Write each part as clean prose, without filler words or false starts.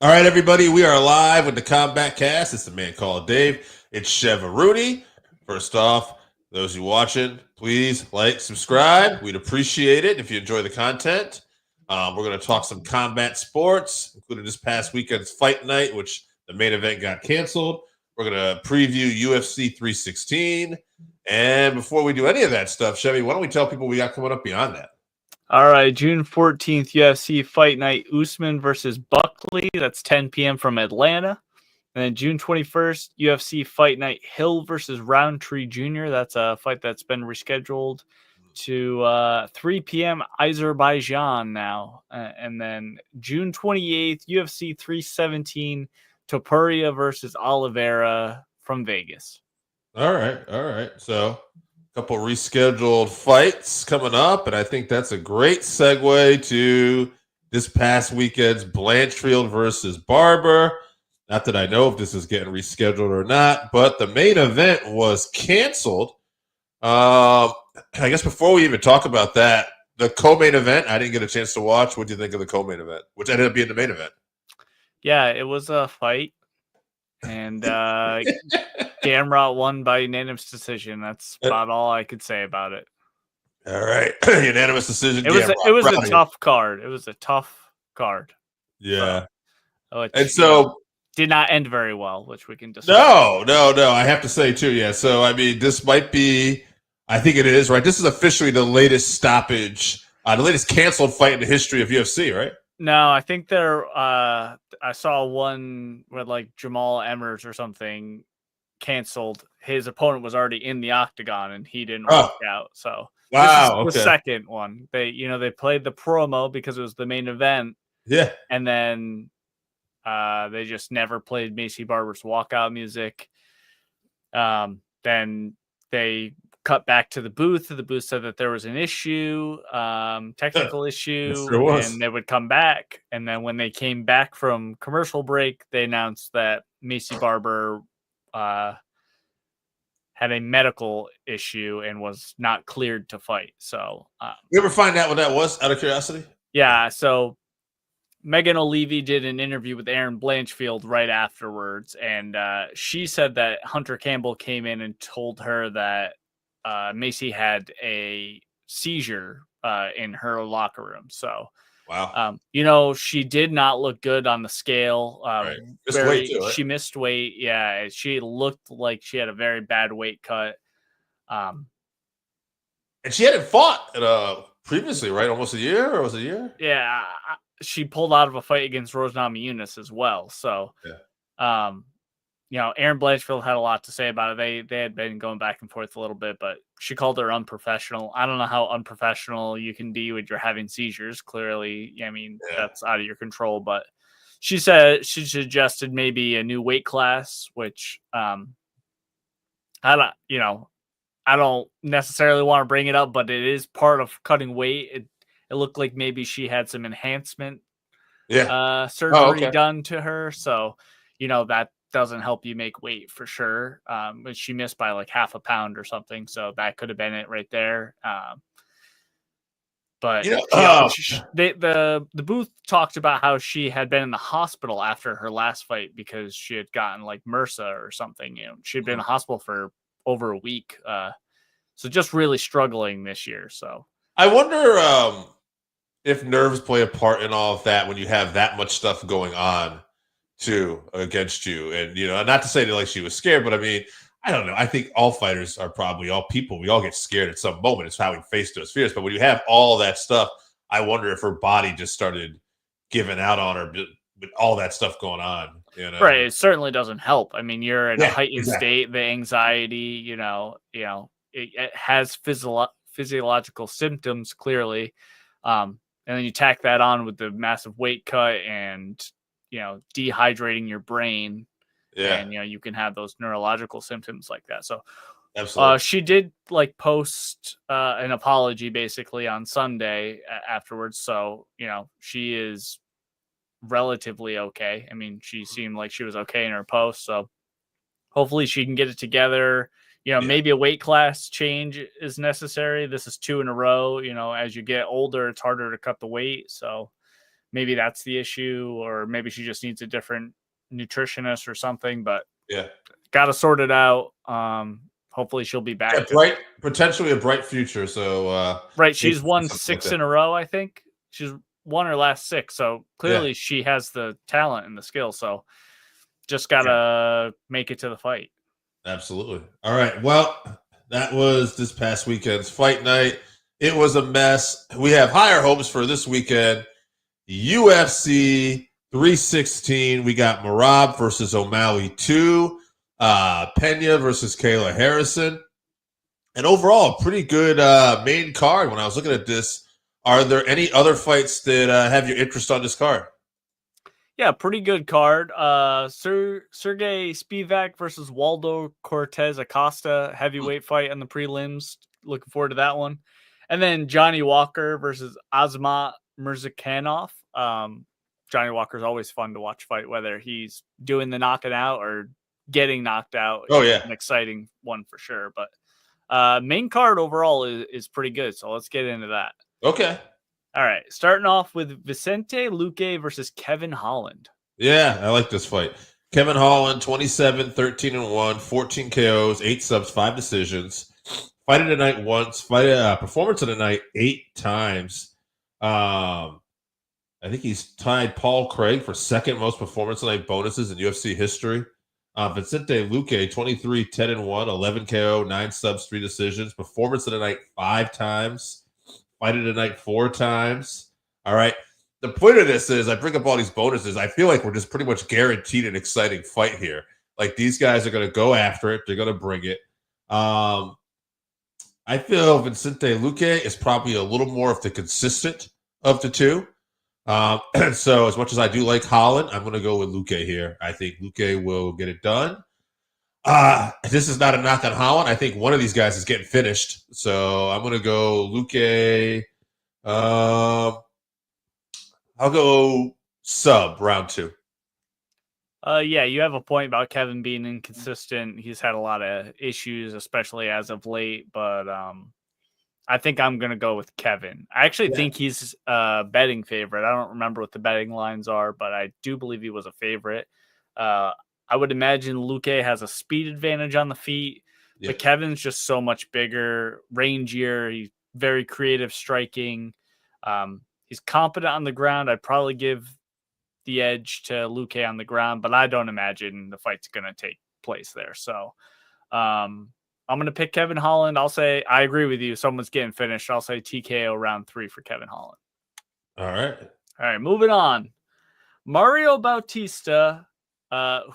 All right, everybody, we are live with the Combatcast. It's the man called Dave. It's Chevy. First off, those who watching, please like, subscribe. We'd appreciate it if you enjoy the content. We're going to talk some combat sports, including this past weekend's Fight Night, which the main event got canceled. We're going to preview UFC 316. And before we do any of that stuff, Chevy, why don't we tell people we got coming up beyond that? All right, June 14th, UFC Fight Night, Usman versus Buckley. That's 10 p.m. from Atlanta. And then June 21st, UFC Fight Night, Hill versus Roundtree Jr. That's a fight that's been rescheduled to 3 p.m. Azerbaijan now. And then June 28th, UFC 317, Topuria versus Oliveira from Vegas. All right. So couple rescheduled fights coming up, and I think that's a great segue to this past weekend's Blanchfield versus Barber. Not that I know if this is getting rescheduled or not, but the main event was canceled. I guess before we even talk about that, the co-main event, I didn't get a chance to watch. What do you think of the co-main event, which ended up being the main event? Yeah, it was a fight, and Gamrot won by unanimous decision. That's about all I could say about it. All right, unanimous decision. It was a tough card. It was a tough card. Yeah, so did not end very well, which we can discuss. No. I have to say too. Yeah. So I mean, this might be. I think it is right. This is officially the latest stoppage, the latest canceled fight in the history of UFC, right? No, I think I saw one where like Jamal Emmers or something canceled. His opponent was already in the octagon and he didn't work out. So wow, this is the second one. They played the promo because it was the main event. Yeah. And then they just never played Macy Barber's walkout music. Then they cut back to the booth. The booth said that there was an issue, technical issue, and they would come back. And then when they came back from commercial break, they announced that Macy Barber had a medical issue and was not cleared to fight. So you ever find out what that was, out of curiosity? Yeah, so Megan O'Leary did an interview with Aaron Blanchfield right afterwards, and she said that Hunter Campbell came in and told her that Macy had a seizure in her locker room. So, wow. She did not look good on the scale. Right. Weight too, right? She missed weight. Yeah, she looked like she had a very bad weight cut. And she hadn't fought previously, right? Almost a year, or was it a year? Yeah, she pulled out of a fight against Rose Namajunas as well. So, Aaron Blanchfield had a lot to say about it. They had been going back and forth a little bit, but she called her unprofessional. I don't know how unprofessional you can be when you're having seizures. Clearly, I mean, that's out of your control. But she suggested maybe a new weight class, which I don't necessarily want to bring it up, but it is part of cutting weight. It looked like maybe she had some enhancement surgery done to her. So, that doesn't help you make weight for sure. But she missed by like half a pound or something. So that could have been it right there. But the booth talked about how she had been in the hospital after her last fight because she had gotten like MRSA or something. She'd been in the hospital for over a week. So just really struggling this year. So I wonder if nerves play a part in all of that when you have that much stuff going on too against you. And, not to say that like she was scared, but I mean, I don't know. I think all fighters are probably all people. We all get scared at some moment. It's how we face those fears. But when you have all that stuff, I wonder if her body just started giving out on her with all that stuff going on. Right. It certainly doesn't help. I mean, you're in a heightened state, the anxiety, it has physiological symptoms clearly. And then you tack that on with the massive weight cut and, dehydrating your brain. And, you can have those neurological symptoms like that. So she did like post an apology basically on Sunday afterwards. So, she is relatively okay. I mean, she seemed like she was okay in her post. So hopefully she can get it together. Maybe a weight class change is necessary. This is 2 in a row. As you get older, it's harder to cut the weight. So maybe that's the issue, or maybe she just needs a different nutritionist or something. But got to sort it out. Hopefully she'll be back. Potentially a bright future. So right, she's won 6 in a row. I think she's won her last 6. So clearly she has the talent and the skill. So just gotta make it to the fight. Absolutely. All right. Well, that was this past weekend's fight night. It was a mess. We have higher hopes for this weekend. UFC 316. We got Merab versus O'Malley 2. Pena versus Kayla Harrison. And overall, pretty good main card. When I was looking at this, are there any other fights that have your interest on this card? Yeah, pretty good card. Sergey Spivak versus Waldo Cortez Acosta, heavyweight fight on the prelims. Looking forward to that one. And then Johnny Walker versus Azamat Murzakanov. Johnny Walker is always fun to watch fight, whether he's doing the knocking out or getting knocked out. Oh, yeah. An exciting one for sure. But main card overall is pretty good. So let's get into that. Okay. All right. Starting off with Vincente Lucque versus Kevin Holland. Yeah, I like this fight. Kevin Holland, 27-13-1, 14 KOs, 8 subs, 5 decisions. Fight of the night once. Performance of the night 8 times. I think he's tied Paul Craig for second most performance of the night bonuses in UFC history. Vincente Lucque, 23-10-1, 11 KO, 9 subs, 3 decisions. Performance of the night 5 times. Fight of the night 4 times. All right. The point of this is I bring up all these bonuses. I feel like we're just pretty much guaranteed an exciting fight here. Like these guys are going to go after it. They're going to bring it. I feel Vincente Lucque is probably a little more of the consistent of the two. So as much as I do like Holland, I'm going to go with Lucque here. I think Lucque will get it done. This is not a knock on Holland. I think one of these guys is getting finished. So I'm going to go Lucque. I'll go sub round 2. Yeah, you have a point about Kevin being inconsistent. He's had a lot of issues, especially as of late. But I think I'm going to go with Kevin. I actually think he's a betting favorite. I don't remember what the betting lines are, but I do believe he was a favorite. I would imagine Lucque has a speed advantage on the feet, but Kevin's just so much bigger, rangier. He's very creative striking. He's competent on the ground. I'd probably give the edge to Lucque on the ground, but I don't imagine the fight's going to take place there. So I'm going to pick Kevin Holland. I'll say I agree with you. Someone's getting finished. I'll say TKO round 3 for Kevin Holland. All right. All right, moving on. Mario Bautista,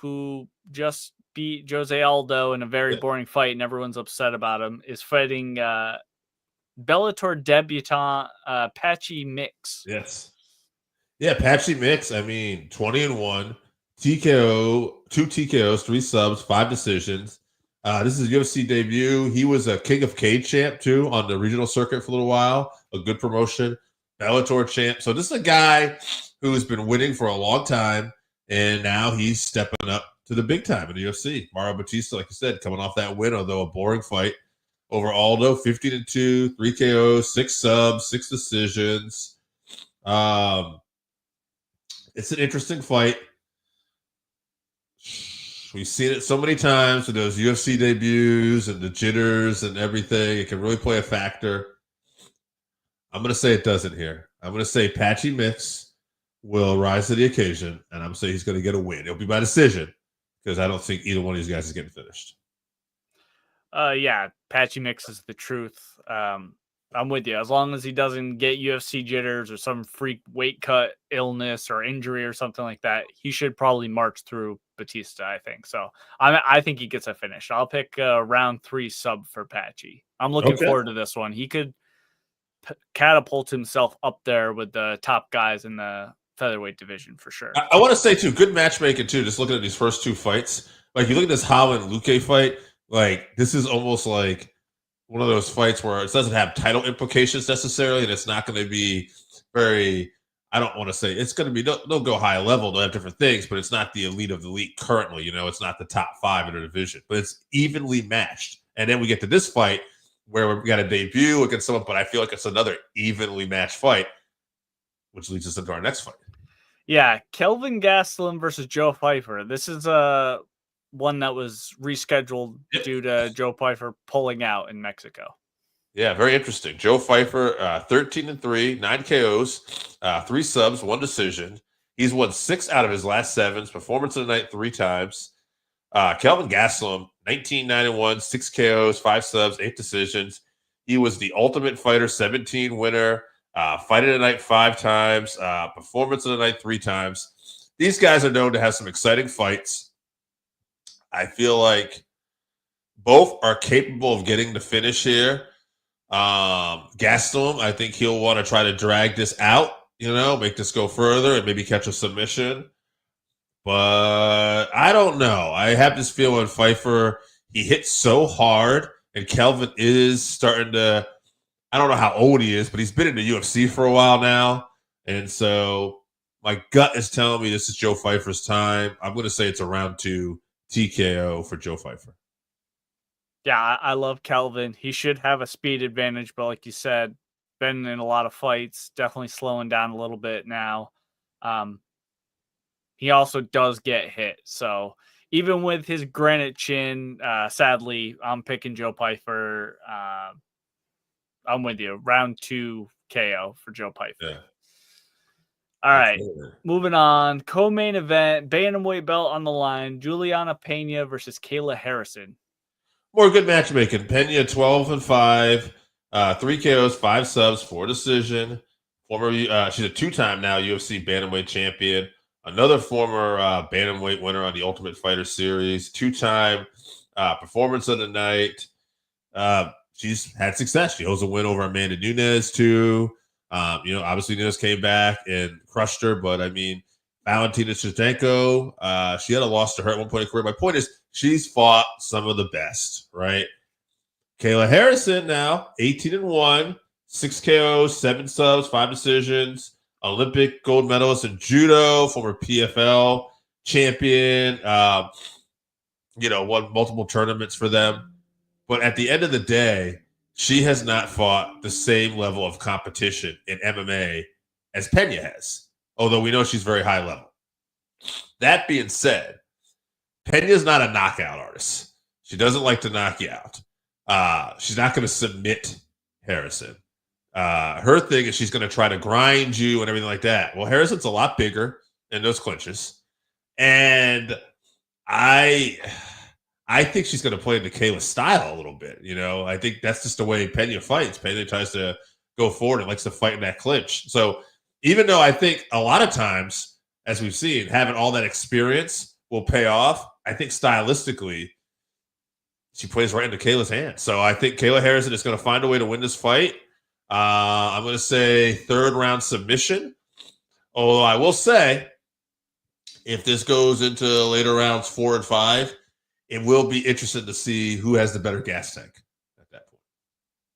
who just beat Jose Aldo in a very boring fight and everyone's upset about him, is fighting Bellator debutant Patchy Mix. Yes. Yeah, Patchy Mix. I mean, 20-1, TKO, 2 TKOs, 3 subs, 5 decisions. This is UFC debut. He was a King of Cage champ too on the regional circuit for a little while. A good promotion. Bellator champ. So this is a guy who's been winning for a long time, and now he's stepping up to the big time in the UFC. Mario Bautista, like you said, coming off that win, although a boring fight over Aldo, 15-2, 3 KOs, 6 subs, 6 decisions. It's an interesting fight. We've seen it so many times with those UFC debuts and the jitters and everything. It can really play a factor. I'm going to say it doesn't here. I'm going to say Patchy Mix will rise to the occasion, and I'm going to say he's going to get a win. It'll be by decision because I don't think either one of these guys is getting finished. Yeah, Patchy Mix is the truth. I'm with you. As long as he doesn't get UFC jitters or some freak weight cut illness or injury or something like that, he should probably march through Bautista, I think. So I think he gets a finish. I'll pick round 3 sub for Patchy. I'm looking forward to this one. He could catapult himself up there with the top guys in the featherweight division for sure. I want to say, too, good matchmaking, too, just looking at these first 2 fights. Like, you look at this Holland-Lucque fight, like, this is almost like one of those fights where it doesn't have title implications necessarily, and it's not going to be very, I don't want to say, it's going to be, they'll go high level, they'll have different things, but it's not the elite of the elite currently, it's not the top 5 in the division, but it's evenly matched. And then we get to this fight where we got a debut against someone, but I feel like it's another evenly matched fight. which leads us into our next fight. Yeah, Kelvin Gastelum versus Joe Pyfer. This is one that was rescheduled due to Joe Pyfer pulling out in Mexico. Yeah, very interesting. Joe Pyfer, 13-3, 9 KOs, 3 subs, 1 decision. He's won 6 out of his last 7. Performance of the night 3 times. Kelvin Gastelum, 19-9-1, 6 KOs, 5 subs, 8 decisions. He was the Ultimate Fighter 17 winner. Fight of the night 5 times. Performance of the night 3 times. These guys are known to have some exciting fights. I feel like both are capable of getting the finish here. Gastelum, I think he'll want to try to drag this out, make this go further and maybe catch a submission. But I don't know. I have this feeling Pyfer, he hits so hard, and Kelvin is starting to, I don't know how old he is, but he's been in the UFC for a while now. And so my gut is telling me this is Joe Pyfer's time. I'm going to say it's a round 2 TKO for Joe Pyfer. Yeah, I love Kelvin. He should have a speed advantage, but like you said, been in a lot of fights, definitely slowing down a little bit now. He also does get hit. So even with his granite chin, sadly, I'm picking Joe Pyfer. I'm with you. Round 2 KO for Joe Pyfer. Yeah. All right, moving on. Co-main event, bantamweight belt on the line. Juliana Pena versus Kayla Harrison. More good matchmaking. Pena 12-5, 3 KOs, 5 subs, 4 decision. She's a 2-time now UFC bantamweight champion. Another former bantamweight winner on the Ultimate Fighter series. 2-time performance of the night. She's had success. She holds a win over Amanda Nunes too. Obviously Nunes came back and crushed her, but I mean, Valentina Shevchenko, she had a loss to her at one point in her career. My point is, she's fought some of the best, right? Kayla Harrison now, 18-1, 6 KOs, 7 subs, 5 decisions. Olympic gold medalist in judo, former PFL champion. Won multiple tournaments for them. But at the end of the day, she has not fought the same level of competition in MMA as Pena has, although we know she's very high level. That being said, Pena's not a knockout artist. She doesn't like to knock you out. She's not going to submit Harrison. Her thing is she's going to try to grind you and everything like that. Well, Harrison's a lot bigger in those clinches. And I think she's going to play the Kayla style a little bit. I think that's just the way Pena fights. Pena tries to go forward and likes to fight in that clinch. So even though I think a lot of times, as we've seen, having all that experience will pay off, I think stylistically, she plays right into Kayla's hands. So I think Kayla Harrison is going to find a way to win this fight. I'm going to say 3rd round submission. Although I will say, if this goes into later rounds 4 and 5, it will be interesting to see who has the better gas tank at that point.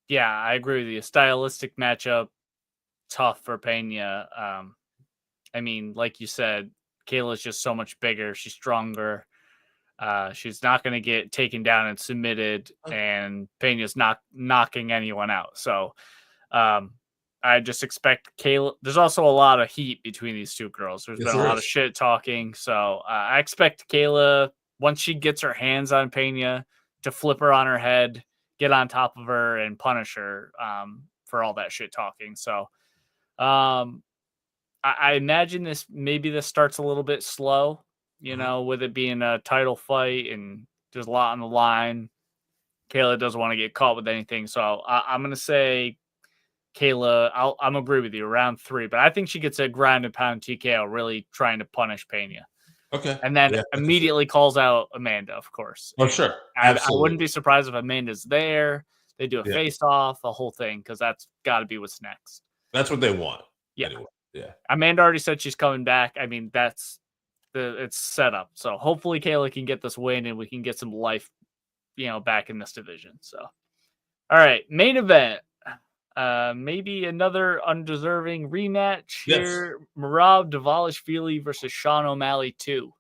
Yeah, I agree with you. Stylistic matchup, tough for Pena. I mean, like you said, Kayla's just so much bigger. She's stronger. She's not going to get taken down and submitted, and Pena's not knocking anyone out. So I just expect Kayla. There's also a lot of heat between these two girls. There's been a lot of shit talking. So I expect Kayla, once she gets her hands on Pena, to flip her on her head, get on top of her, and punish her for all that shit talking. So I imagine this starts a little bit slow, with it being a title fight and there's a lot on the line. Kayla doesn't want to get caught with anything. So I'm going to say Kayla, I'm agree with you, round 3, but I think she gets a ground and pound TKO, really trying to punish Pena. Okay. And then immediately calls out Amanda, of course. Oh, sure. I wouldn't be surprised if Amanda's there. They do a face-off, the whole thing, because that's got to be what's next. That's what they want. Yeah. Anyway. Yeah. Amanda already said she's coming back. I mean, it's set up. So hopefully Kayla can get this win and we can get some life, back in this division. So, all right, main event. Maybe another undeserving rematch here. Merab Dvalishvili versus Sean O'Malley 2.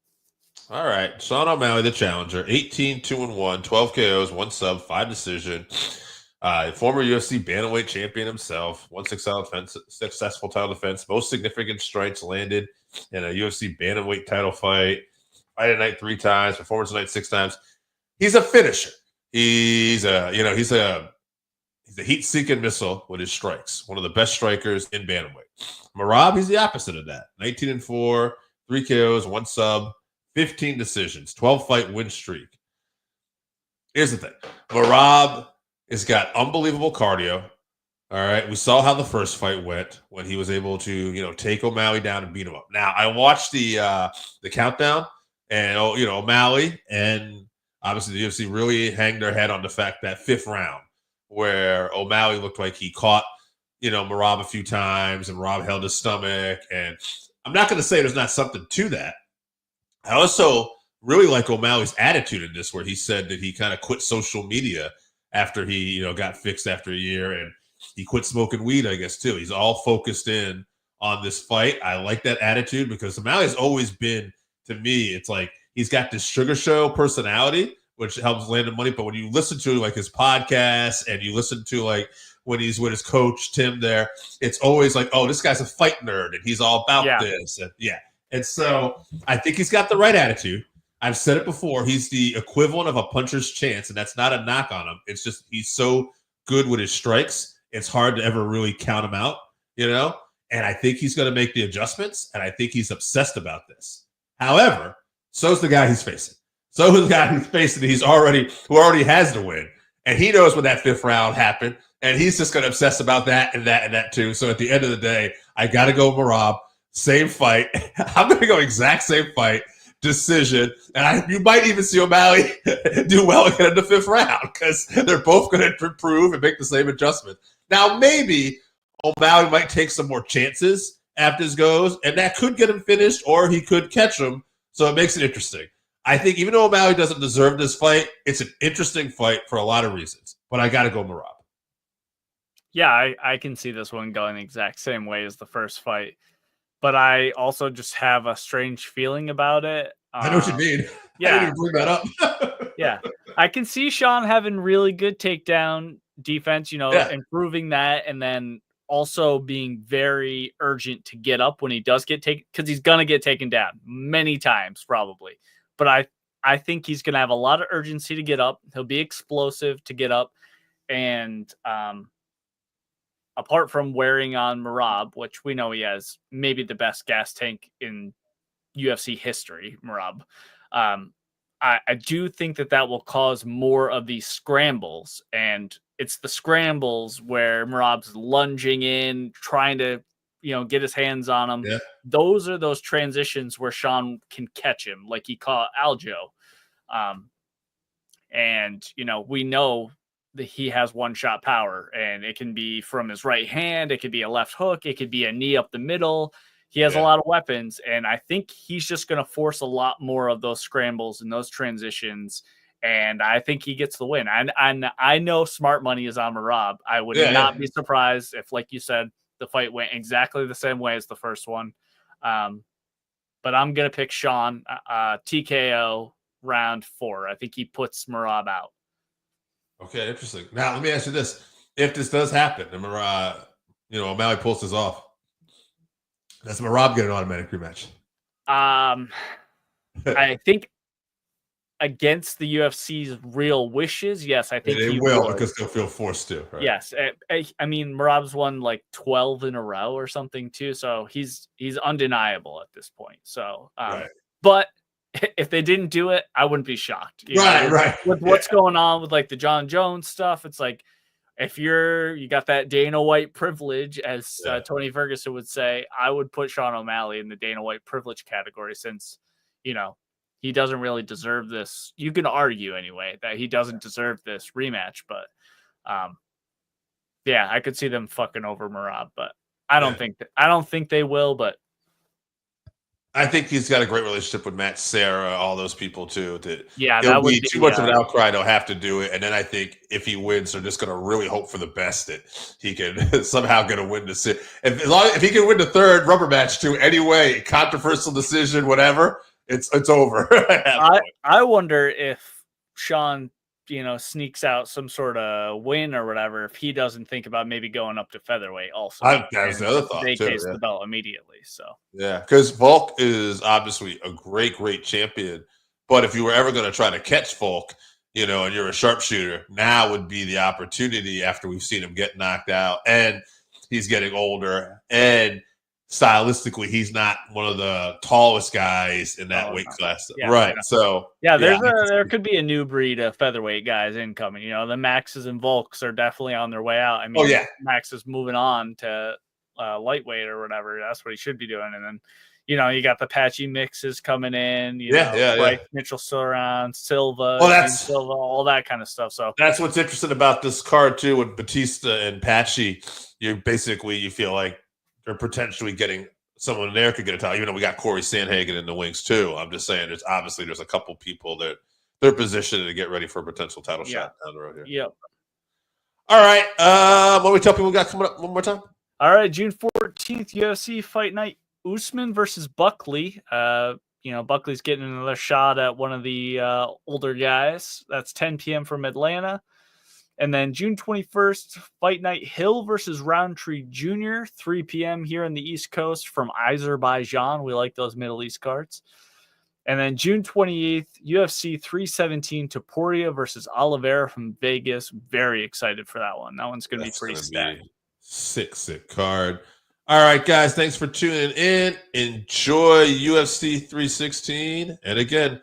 All right. Sean O'Malley, the challenger, 18-2-1, 12 KOs, 1 sub, 5 decision. Former UFC Bantamweight champion himself, won successful title defense, most significant strikes landed in a UFC Bantamweight title fight. Fight at night 3 times, performance of night 6 times. He's a finisher. He's a heat-seeking missile with his strikes. One of the best strikers in bantamweight. Merab, he's the opposite of that. 19-4, 3 KOs, 1 sub, 15 decisions, 12-fight win streak. Here's the thing. Merab has got unbelievable cardio. All right. We saw how the first fight went when he was able to, take O'Malley down and beat him up. Now, I watched the countdown, and Malley and obviously the UFC really hang their head on the fact that 5th round where O'Malley looked like he caught, Merab a few times and Merab held his stomach. And I'm not going to say there's not something to that. I also really like O'Malley's attitude in this, where he said that he kind of quit social media after he, got fixed after a year, and he quit smoking weed, I guess, too. He's all focused in on this fight. I like that attitude because O'Malley's always been, to me, it's like he's got this sugar show personality, which helps land the money. But when you listen to like his podcast and you listen to like when he's with his coach, Tim, there, it's always like, oh, this guy's a fight nerd and he's all about this. And, and so I think he's got the right attitude. I've said it before. He's the equivalent of a puncher's chance, and that's not a knock on him. It's just he's so good with his strikes. It's hard to ever really count him out, And I think he's going to make the adjustments, and I think he's obsessed about this. However, so's the guy he's facing. So is the guy who's facing who already has the win, and he knows when that 5th round happened, and he's just going to obsess about that and that and that too. So at the end of the day, I got to go Merab. Same fight. I'm going to go exact same fight. Decision, and you might even see O'Malley do well again in the 5th round because they're both going to improve and make the same adjustment. Now, maybe O'Malley might take some more chances after this goes, and that could get him finished, or he could catch him, so it makes it interesting. I think even though O'Malley doesn't deserve this fight, it's an interesting fight for a lot of reasons, but I got to go Merab. Yeah, I can see this one going the exact same way as the first fight. But I also just have a strange feeling about it. I know what you mean. Yeah. I didn't even bring that up. Yeah. I can see Sean having really good takedown defense, improving that, and then also being very urgent to get up when he does get taken, because he's going to get taken down many times probably. But I think he's going to have a lot of urgency to get up. He'll be explosive to get up. And apart from wearing on Merab, which we know he has maybe the best gas tank in UFC history, Merab, I do think that will cause more of these scrambles. And it's the scrambles where Merab's lunging in, trying to, get his hands on him. Yeah. Those are those transitions where Sean can catch him, like he caught Aljo. And, we know that he has one-shot power, and it can be from his right hand. It could be a left hook. It could be a knee up the middle. He has a lot of weapons, and I think he's just going to force a lot more of those scrambles and those transitions, and I think he gets the win. And I know smart money is on Merab. I would not be surprised if, like you said, the fight went exactly the same way as the first one. But I'm going to pick Sean, TKO round 4. I think he puts Merab out. Okay, interesting. Now, let me ask you this. If this does happen, and O'Malley pulls this off, does Merab get an automatic rematch? I think against the UFC's real wishes, yes, I think he will because they'll feel forced to. Right? Yes. I mean, Merab's won like 12 in a row or something too, so he's undeniable at this point. So, but if they didn't do it, I wouldn't be shocked. Right. With what's going on with like the John Jones stuff, it's like if you got that Dana White privilege, as Tony Ferguson would say, I would put Sean O'Malley in the Dana White privilege category since, he doesn't really deserve this. You can argue anyway that he doesn't deserve this rematch, but I could see them fucking over Merab, but I don't think they will, but I think he's got a great relationship with Matt Serra, all those people too. That would be too much of an outcry. They'll have to do it, and then I think if he wins, they're just going to really hope for the best that he can somehow get a win to sit. If he can win the 3rd rubber match too, anyway, controversial decision, whatever, it's over. I wonder if Sean sneaks out some sort of win or whatever, if he doesn't think about maybe going up to featherweight also. That's the other thought too. Vacates the belt immediately. So yeah, because Volk is obviously a great champion. But if you were ever going to try to catch Volk, and you're a sharpshooter, now would be the opportunity after we've seen him get knocked out and he's getting older and stylistically he's not one of the tallest guys in that weight class. Yeah, right. So there could be a new breed of featherweight guys incoming. The Maxes and Volks are definitely on their way out. I mean, Max is moving on to lightweight or whatever. That's what he should be doing. And then you got the Patchy mixes coming in. Mitchell still around, Silva, all that kind of stuff. So that's what's interesting about this card too with Bautista and Patchy. You feel like they're potentially getting someone there could get a title. Even though we got Corey Sandhagen in the wings too. I'm just saying, there's a couple people that they're positioned to get ready for a potential title shot down the road here. Yep. All right. What do we tell people we got coming up one more time? All right, June 14th, UFC Fight Night. Usman versus Buckley. Buckley's getting another shot at one of the older guys. That's 10 p.m. from Atlanta. And then June 21st, Fight Night, Hill versus Roundtree Jr., 3 p.m. here on the East Coast from Azerbaijan. We like those Middle East cards. And then June 28th, UFC 317, Topuria versus Oliveira from Vegas. Very excited for that one. That one's going to be pretty stacked. Sick card. All right, guys, thanks for tuning in. Enjoy UFC 316. And again,